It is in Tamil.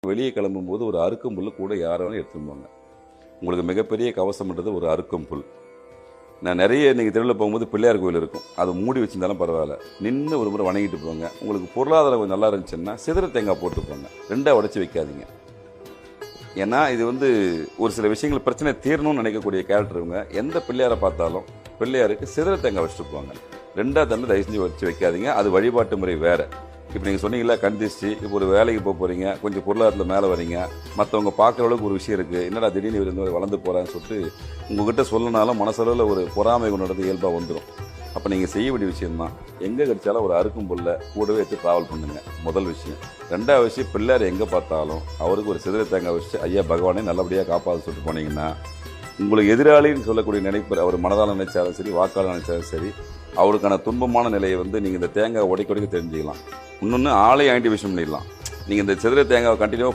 வெளியே கிளம்பும்போது ஒரு அறுக்கும் புல் கூட யாரும் எடுத்துன்னு போங்க. உங்களுக்கு மிகப்பெரிய கவசம்ன்றது ஒரு அறுக்கும் புல். நான் நிறைய நீங்கள் தெருவில் போகும்போது பிள்ளையார் கோயில் இருக்கும், அதை மூடி வச்சிருந்தாலும் பரவாயில்ல, நின்று ஒரு முறை வணங்கிட்டு போங்க. உங்களுக்கு பொருளாதாரம் கொஞ்சம் நல்லா இருந்துச்சுன்னா சிதற தேங்காய் போட்டு போங்க, ரெண்டாக உடச்சி வைக்காதீங்க. ஏன்னா இது ஒரு சில விஷயங்கள் பிரச்சனை தீரணும்னு நினைக்கக்கூடிய கேரக்டருங்க. எந்த பிள்ளையாரை பார்த்தாலும் பிள்ளையாருக்கு சிதற தேங்காய் வச்சுட்டு போங்க, ரெண்டாக தந்து தயவு செஞ்சு வச்சு வைக்காதீங்க. அது வழிபாட்டு முறை வேறு. இப்போ நீங்கள் சொன்னீங்களா கண்டிச்சு, இப்போ ஒரு வேலைக்கு போக போகிறீங்க, கொஞ்சம் பொருளாதாரத்தில் மேலே வரீங்க, மற்றவங்க பார்க்குற அளவுக்கு ஒரு விஷயம் இருக்குது, என்னடா திடீர்னு இவர் வளர்ந்து போகிறான்னு சொல்லிட்டு உங்கள்கிட்ட சொல்லனாலும் மனசளவில் ஒரு பொறாமை கொண்டு இயல்பாக வந்துடும். அப்போ நீங்கள் செய்ய வேண்டிய விஷயம்தான், எங்கே கிடைச்சாலும் ஒரு அறுக்கும் புல்லை கூடவே எடுத்து ட்ராவல் பண்ணுங்க, முதல் விஷயம். ரெண்டாவது விஷயம், பிள்ளையார் எங்கே பார்த்தாலும் அவருக்கு ஒரு சிதற தேங்காய் வச்சு ஐயா பகவானே நல்லபடியாக காப்பாற்ற சொல்லிட்டு போனீங்கன்னா உங்களுக்கு எதிராளின்னு சொல்லக்கூடிய நினைப்பு அவர் மனதால் நினைச்சாலும் சரி, வாக்காளர் நினைச்சாலும் சரி, அவருக்கான துன்பமான நிலையை நீங்கள் இந்த தேங்காய் உடைக்க தெரிஞ்சுக்கலாம். இன்னொன்று ஆளை ஐடென்டிஃபிகேஷன் பண்ணிடலாம். நீங்கள் இந்த சிதற தேங்காவை கண்டினியூவாக